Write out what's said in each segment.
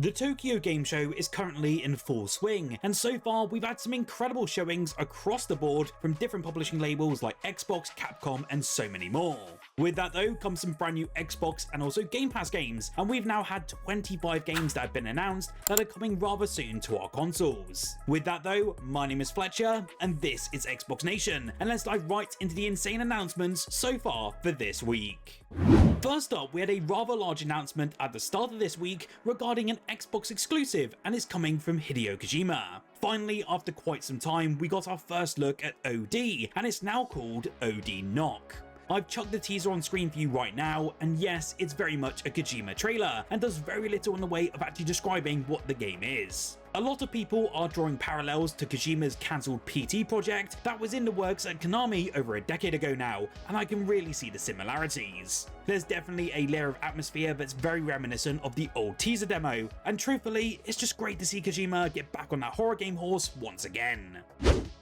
The Tokyo Game Show is currently in full swing, and so far we've had some incredible showings across the board from different publishing labels like Xbox, Capcom, and so many more. With that though comes some brand new Xbox and also Game Pass games, and we've now had 25 games that have been announced that are coming rather soon to our consoles. With that though, my name is Fletcher, and this is Xbox Nation, and let's dive right into the insane announcements so far for this week. First up, we had a rather large announcement at the start of this week regarding an Xbox exclusive, and it's coming from Hideo Kojima. Finally, after quite some time, we got our first look at OD, and it's now called OD Knock. I've chucked the teaser on screen for you right now, and yes, it's very much a Kojima trailer, and does very little in the way of actually describing what the game is. A lot of people are drawing parallels to Kojima's cancelled PT project that was in the works at Konami over a decade ago now, and I can really see the similarities. There's definitely a layer of atmosphere that's very reminiscent of the old teaser demo, and truthfully, it's just great to see Kojima get back on that horror game horse once again.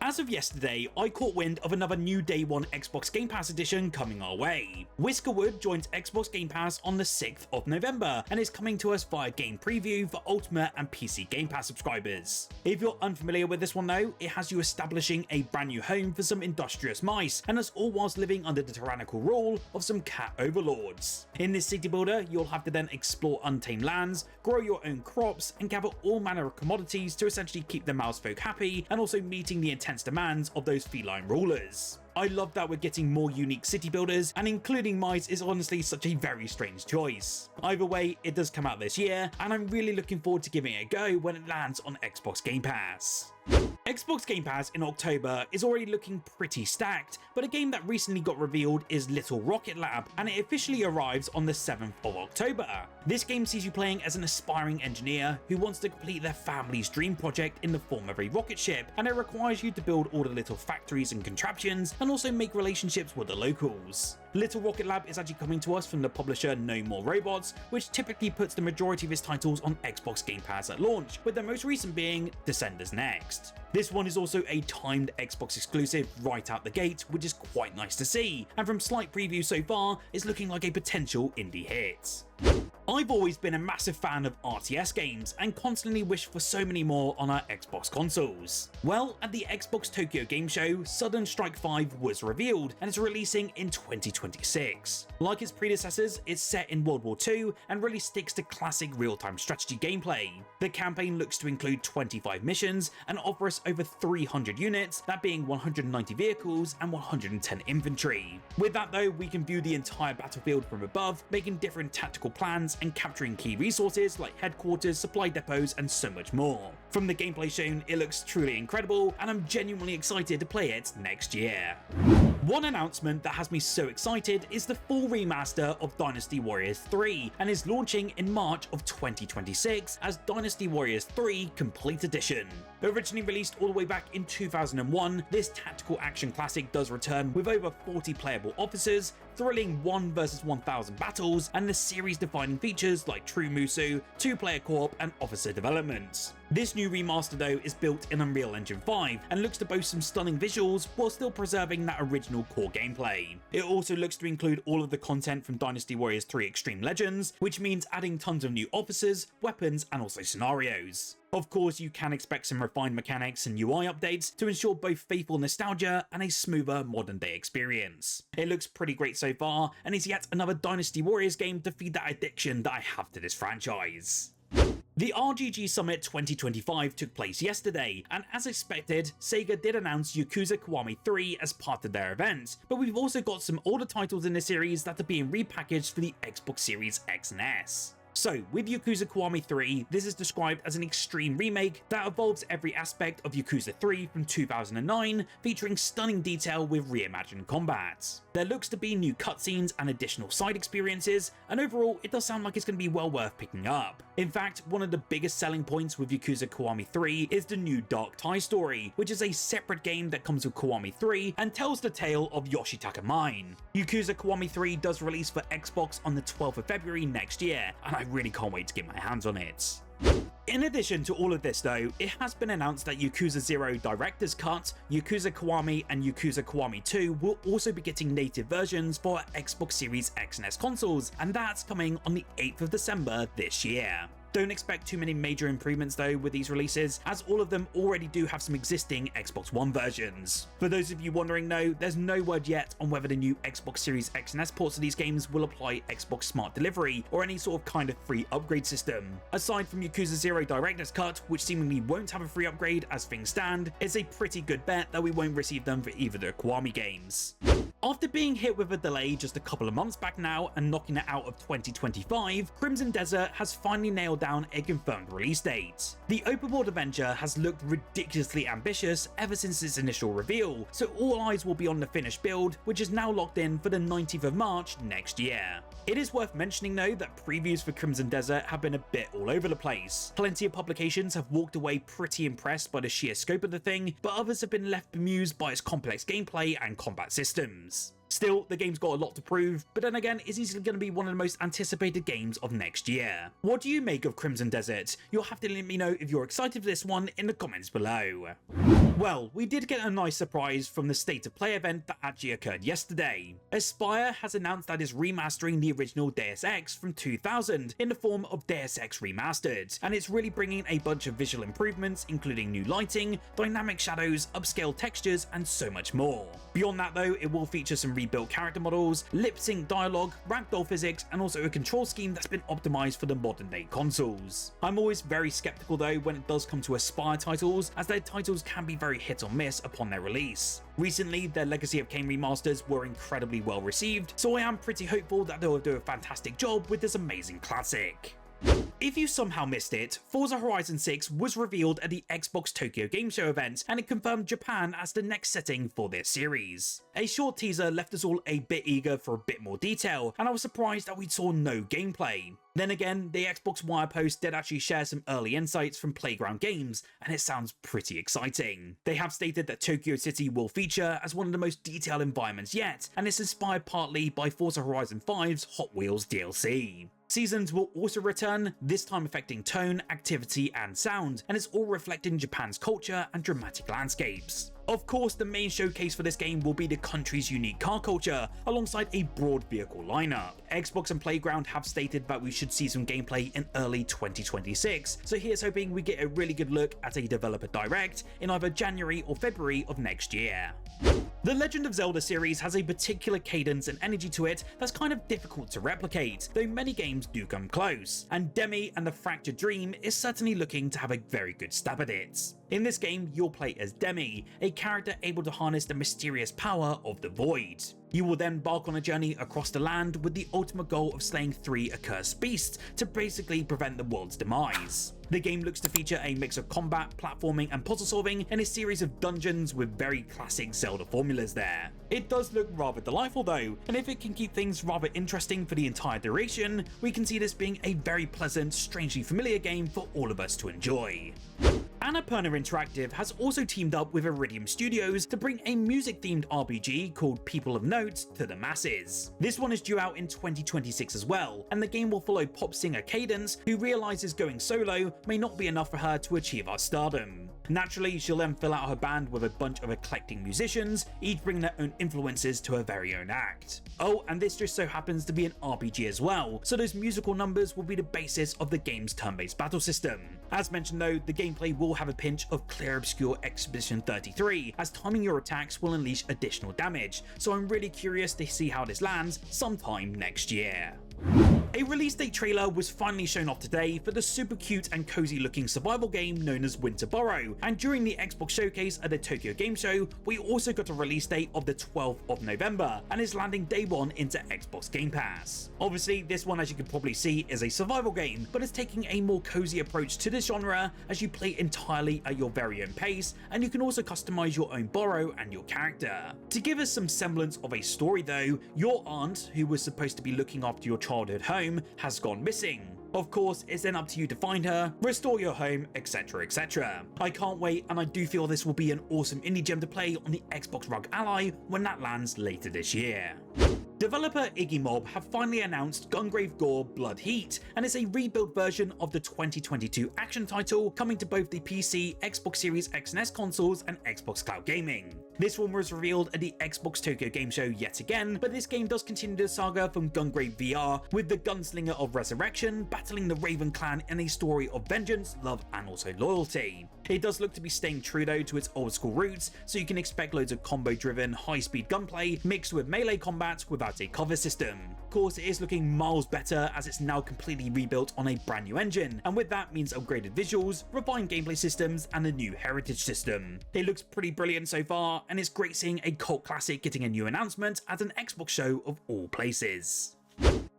As of yesterday, I caught wind of another new Day 1 Xbox Game Pass edition coming our way. Whiskerwood joins Xbox Game Pass on the 6th of November and is coming to us via Game Preview for Ultimate and PC Game Pass subscribers. If you're unfamiliar with this one though, it has you establishing a brand new home for some industrious mice, and that's all whilst living under the tyrannical rule of some cat overlords. In this city builder, you'll have to then explore untamed lands, grow your own crops, and gather all manner of commodities to essentially keep the mouse folk happy, and also meeting the intense demands of those feline rulers. I love that we're getting more unique city builders, and including mice is honestly such a very strange choice. Either way, it does come out this year, and I'm really looking forward to giving it a go when it lands on Xbox Game Pass. Xbox Game Pass in October is already looking pretty stacked, but a game that recently got revealed is Little Rocket Lab, and it officially arrives on the 7th of October. This game sees you playing as an aspiring engineer who wants to complete their family's dream project in the form of a rocket ship, and it requires you to build all the little factories and contraptions, and also make relationships with the locals. Little Rocket Lab is actually coming to us from the publisher No More Robots, which typically puts the majority of its titles on Xbox Game Pass at launch, with the most recent being Descenders Next. This one is also a timed Xbox exclusive right out the gate, which is quite nice to see, and from slight previews so far, it's looking like a potential indie hit. I've always been a massive fan of RTS games and constantly wish for so many more on our Xbox consoles. Well, at the Xbox Tokyo Game Show, Sudden Strike 5 was revealed and it's releasing in 2026. Like its predecessors, it's set in World War II and really sticks to classic real-time strategy gameplay. The campaign looks to include 25 missions and offer us over 300 units, that being 190 vehicles and 110 infantry. With that though, we can view the entire battlefield from above, making different tactical plans and capturing key resources like headquarters, supply depots, and so much more. From the gameplay shown, it looks truly incredible, and I'm genuinely excited to play it next year. One announcement that has me so excited is the full remaster of Dynasty Warriors 3, and is launching in March of 2026 as Dynasty Warriors 3 Complete Edition. Originally released all the way back in 2001, this tactical action classic does return with over 40 playable officers, thrilling 1 versus 1000 battles, and the series-defining features like True Musu, 2-player co-op, and officer development. This new remaster though is built in Unreal Engine 5 and looks to boast some stunning visuals while still preserving that original core gameplay. It also looks to include all of the content from Dynasty Warriors 3 Extreme Legends, which means adding tons of new officers, weapons, and also scenarios. Of course, you can expect some refined mechanics and UI updates to ensure both faithful nostalgia and a smoother modern day experience. It looks pretty great so far, and is yet another Dynasty Warriors game to feed that addiction that I have to this franchise. The RGG Summit 2025 took place yesterday, and as expected, Sega did announce Yakuza Kiwami 3 as part of their event, but we've also got some older titles in the series that are being repackaged for the Xbox Series X and S. So, with Yakuza Kiwami 3, this is described as an extreme remake that evolves every aspect of Yakuza 3 from 2009, featuring stunning detail with reimagined combat. There looks to be new cutscenes and additional side experiences, and overall it does sound like it's going to be well worth picking up. In fact, one of the biggest selling points with Yakuza Kiwami 3 is the new Dark Tai story, which is a separate game that comes with Kiwami 3 and tells the tale of Yoshitaka Mine. Yakuza Kiwami 3 does release for Xbox on the 12th of February next year, and I really can't wait to get my hands on it. In addition to all of this though, it has been announced that Yakuza 0 Director's Cut, Yakuza Kiwami, and Yakuza Kiwami 2 will also be getting native versions for Xbox Series X and S consoles, and that's coming on the 8th of December this year. Don't expect too many major improvements though with these releases, as all of them already do have some existing Xbox One versions. For those of you wondering though, there's no word yet on whether the new Xbox Series X and S ports of these games will apply Xbox Smart Delivery or any sort of kind of free upgrade system. Aside from Yakuza 0 Director's Cut, which seemingly won't have a free upgrade as things stand, it's a pretty good bet that we won't receive them for either the Kiwami games. After being hit with a delay just a couple of months back now and knocking it out of 2025, Crimson Desert has finally nailed down a confirmed release date. The open world adventure has looked ridiculously ambitious ever since its initial reveal, so all eyes will be on the finished build, which is now locked in for the 19th of March next year. It is worth mentioning though that previews for Crimson Desert have been a bit all over the place. Plenty of publications have walked away pretty impressed by the sheer scope of the thing, but others have been left bemused by its complex gameplay and combat systems. Still, the game's got a lot to prove, but then again, it's easily going to be one of the most anticipated games of next year. What do you make of Crimson Desert? You'll have to let me know if you're excited for this one in the comments below. Well, we did get a nice surprise from the State of Play event that actually occurred yesterday. Aspyr has announced that it's remastering the original Deus Ex from 2000 in the form of Deus Ex Remastered, and it's really bringing a bunch of visual improvements including new lighting, dynamic shadows, upscale textures, and so much more. Beyond that though, it will feature some rebuilt character models, lip-sync dialogue, ragdoll physics, and also a control scheme that's been optimized for the modern day consoles. I'm always very skeptical though when it does come to Aspyr titles, as their titles can be very hit or miss upon their release. Recently, their Legacy of Kain remasters were incredibly well received, so I am pretty hopeful that they'll do a fantastic job with this amazing classic. If you somehow missed it, Forza Horizon 6 was revealed at the Xbox Tokyo Game Show event, and it confirmed Japan as the next setting for their series. A short teaser left us all a bit eager for a bit more detail, and I was surprised that we saw no gameplay. Then again, the Xbox Wire post did actually share some early insights from Playground Games, and it sounds pretty exciting. They have stated that Tokyo City will feature as one of the most detailed environments yet, and it's inspired partly by Forza Horizon 5's Hot Wheels DLC. Seasons will also return, this time affecting tone, activity, and sound, and it's all reflecting Japan's culture and dramatic landscapes. Of course, the main showcase for this game will be the country's unique car culture, alongside a broad vehicle lineup. Xbox and Playground have stated that we should see some gameplay in early 2026, so here's hoping we get a really good look at a developer direct in either January or February of next year. The Legend of Zelda series has a particular cadence and energy to it that's kind of difficult to replicate, though many games do come close, and Demi and the Fractured Dream is certainly looking to have a very good stab at it. In this game, you'll play as Demi, a character able to harness the mysterious power of the Void. You will then embark on a journey across the land with the ultimate goal of slaying 3 accursed beasts to basically prevent the world's demise. The game looks to feature a mix of combat, platforming, and puzzle solving in a series of dungeons with very classic Zelda formulas there. It does look rather delightful though, and if it can keep things rather interesting for the entire duration, we can see this being a very pleasant, strangely familiar game for all of us to enjoy. Annapurna Interactive has also teamed up with Iridium Studios to bring a music-themed RPG called People of Note to the masses. This one is due out in 2026 as well, and the game will follow pop singer Cadence, who realizes going solo may not be enough for her to achieve her stardom. Naturally, she'll then fill out her band with a bunch of eclectic musicians, each bringing their own influences to her very own act. Oh, and this just so happens to be an RPG as well, so those musical numbers will be the basis of the game's turn-based battle system. As mentioned though, the gameplay will have a pinch of Clear Obscure Expedition 33, as timing your attacks will unleash additional damage, so I'm really curious to see how this lands sometime next year. A release date trailer was finally shown off today for the super cute and cozy looking survival game known as Winter Burrow, and during the Xbox showcase at the Tokyo Game Show, we also got a release date of the 12th of November, and is landing day one into Xbox Game Pass. Obviously, this one, as you can probably see, is a survival game, but it's taking a more cozy approach to this genre as you play entirely at your very own pace, and you can also customize your own burrow and your character. To give us some semblance of a story though, your aunt, who was supposed to be looking after your childhood home, has gone missing. Of course, it's then up to you to find her, restore your home, etc, etc. I can't wait, and I do feel this will be an awesome indie gem to play on the Xbox ROG Ally when that lands later this year. Developer Iggy Mob have finally announced Gungrave Gore Blood Heat, and it's a rebuilt version of the 2022 action title coming to both the PC, Xbox Series X and S consoles, and Xbox Cloud Gaming. This one was revealed at the Xbox Tokyo Game Show yet again, but this game does continue the saga from Gungrave VR, with the gunslinger of Resurrection battling the Raven clan in a story of vengeance, love, and also loyalty. It does look to be staying true though to its old school roots, so you can expect loads of combo driven, high speed gunplay mixed with melee combat without a cover system. Of course, it is looking miles better as it's now completely rebuilt on a brand new engine, and with that means upgraded visuals, refined gameplay systems, and a new heritage system. It looks pretty brilliant so far, and it's great seeing a cult classic getting a new announcement at an Xbox show of all places.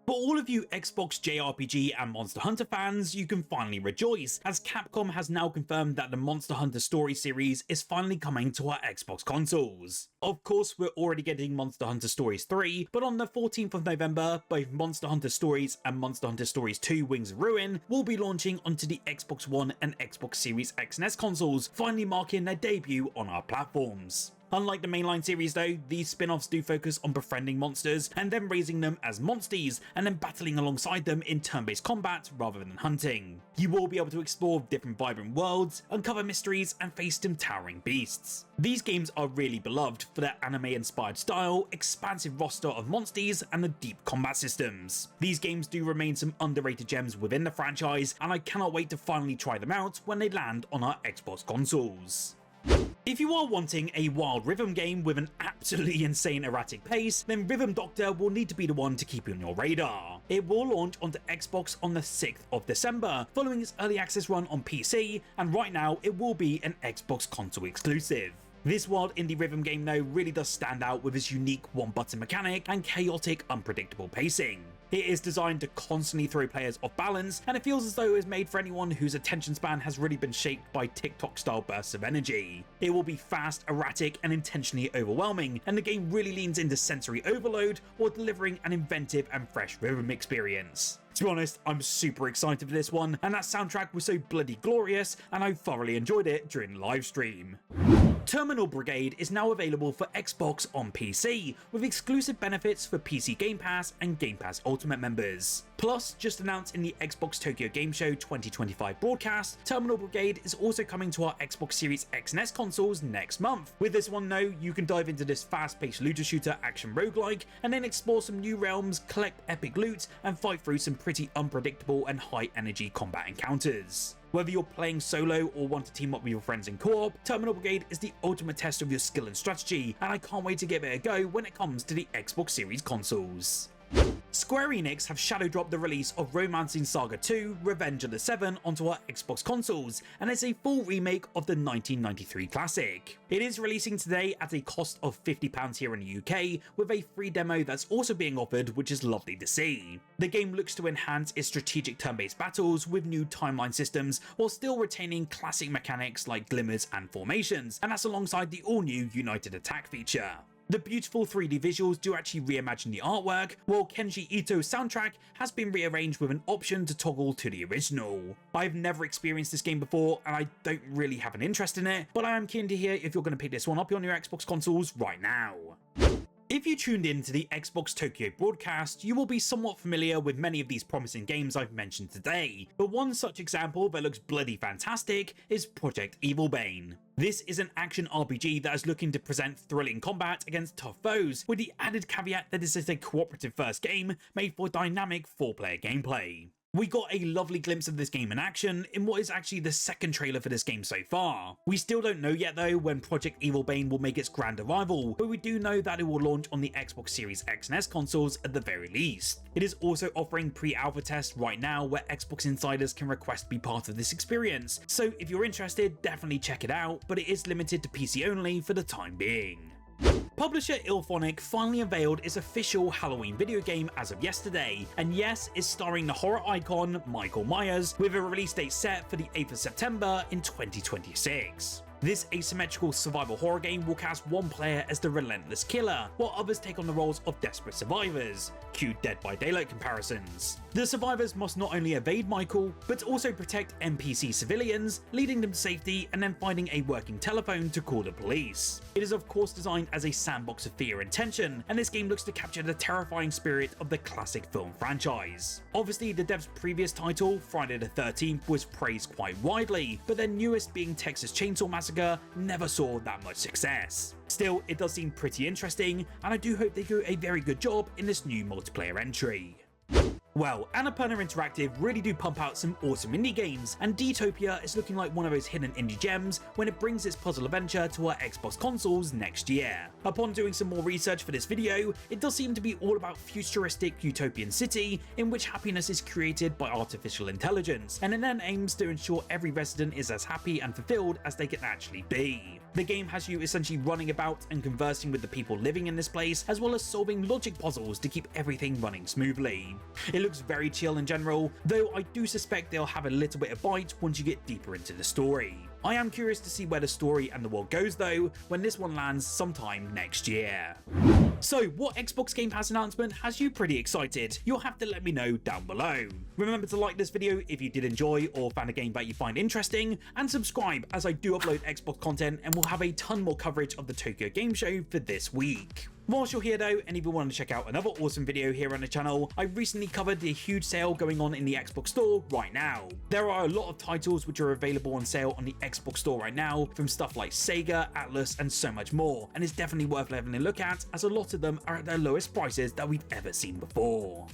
For all of you Xbox JRPG and Monster Hunter fans, you can finally rejoice, as Capcom has now confirmed that the Monster Hunter Story series is finally coming to our Xbox consoles. Of course, we're already getting Monster Hunter Stories 3, but on the 14th of November, both Monster Hunter Stories and Monster Hunter Stories 2 Wings of Ruin will be launching onto the Xbox One and Xbox Series X and S consoles, finally marking their debut on our platforms. Unlike the mainline series though, these spin-offs do focus on befriending monsters and then raising them as monsties and then battling alongside them in turn-based combat rather than hunting. You will be able to explore different vibrant worlds, uncover mysteries, and face some towering beasts. These games are really beloved for their anime-inspired style, expansive roster of monsties, and the deep combat systems. These games do remain some underrated gems within the franchise, and I cannot wait to finally try them out when they land on our Xbox consoles. If you are wanting a wild rhythm game with an absolutely insane erratic pace, then Rhythm Doctor will need to be the one to keep you on your radar. It will launch onto Xbox on the 6th of December, following its early access run on PC, and right now it will be an Xbox console exclusive. This wild indie rhythm game though really does stand out with its unique one-button mechanic and chaotic, unpredictable pacing. It is designed to constantly throw players off balance, and it feels as though it is made for anyone whose attention span has really been shaped by TikTok-style bursts of energy. It will be fast, erratic, and intentionally overwhelming, and the game really leans into sensory overload while delivering an inventive and fresh rhythm experience. To be honest, I'm super excited for this one, and that soundtrack was so bloody glorious, and I thoroughly enjoyed it during the live stream. Terminal Brigade is now available for Xbox on PC, with exclusive benefits for PC Game Pass and Game Pass Ultimate members. Plus, just announced in the Xbox Tokyo Game Show 2025 broadcast, Terminal Brigade is also coming to our Xbox Series X and S consoles next month. With this one though, you can dive into this fast-paced looter shooter action roguelike, and then explore some new realms, collect epic loot, and fight through some pretty unpredictable and high-energy combat encounters. Whether you're playing solo or want to team up with your friends in co-op, Terminal Brigade is the ultimate test of your skill and strategy, and I can't wait to give it a go when it comes to the Xbox Series consoles. Square Enix have shadow dropped the release of Romancing Saga 2 Revenge of the Seven onto our Xbox consoles, and it's a full remake of the 1993 classic. It is releasing today at a cost of £50 here in the UK, with a free demo that's also being offered, which is lovely to see. The game looks to enhance its strategic turn-based battles with new timeline systems while still retaining classic mechanics like glimmers and formations, and that's alongside the all-new United Attack feature. The beautiful 3D visuals do actually reimagine the artwork, while Kenji Ito's soundtrack has been rearranged with an option to toggle to the original. I've never experienced this game before, and I don't really have an interest in it, but I am keen to hear if you're going to pick this one up on your Xbox consoles right now. If you tuned in to the Xbox Tokyo broadcast, you will be somewhat familiar with many of these promising games I've mentioned today, but one such example that looks bloody fantastic is Project Evilbane. This is an action RPG that is looking to present thrilling combat against tough foes, with the added caveat that this is a cooperative first game made for dynamic 4-player gameplay. We got a lovely glimpse of this game in action in what is actually the second trailer for this game so far. We still don't know yet though when Project Evilbane will make its grand arrival, but we do know that it will launch on the Xbox Series X and S consoles at the very least. It is also offering pre-alpha tests right now where Xbox insiders can request to be part of this experience, so if you're interested, definitely check it out, but it is limited to PC only for the time being. Publisher IllFonic finally unveiled its official Halloween video game as of yesterday, and yes, it's starring the horror icon Michael Myers, with a release date set for the 8th of September in 2026. This asymmetrical survival horror game will cast one player as the relentless killer, while others take on the roles of desperate survivors. Cue Dead by Daylight comparisons. The survivors must not only evade Michael, but also protect NPC civilians, leading them to safety and then finding a working telephone to call the police. It is of course designed as a sandbox of fear and tension, and this game looks to capture the terrifying spirit of the classic film franchise. Obviously, the dev's previous title, Friday the 13th, was praised quite widely, but their newest being Texas Chainsaw Massacre never saw that much success. Still, it does seem pretty interesting, and I do hope they do a very good job in this new multiplayer entry. Well, Annapurna Interactive really do pump out some awesome indie games, and Detopia is looking like one of those hidden indie gems when it brings its puzzle adventure to our Xbox consoles next year. Upon doing some more research for this video, it does seem to be all about futuristic utopian city in which happiness is created by artificial intelligence, and it then aims to ensure every resident is as happy and fulfilled as they can actually be. The game has you essentially running about and conversing with the people living in this place, as well as solving logic puzzles to keep everything running smoothly. It looks very chill in general, though I do suspect they'll have a little bit of bite once you get deeper into the story. I am curious to see where the story and the world goes though, when this one lands sometime next year. So what Xbox Game Pass announcement has you pretty excited? You'll have to let me know down below. Remember to like this video if you did enjoy or found a game that you find interesting, and subscribe as I do upload Xbox content and we'll have a ton more coverage of the Tokyo Game Show for this week. Whilst you're here though, and if you want to check out another awesome video here on the channel, I recently covered the huge sale going on in the Xbox Store right now. There are a lot of titles which are available on sale on the Xbox Store right now, from stuff like Sega, Atlas, and so much more, and it's definitely worth having a look at as a lot of them are at their lowest prices that we've ever seen before.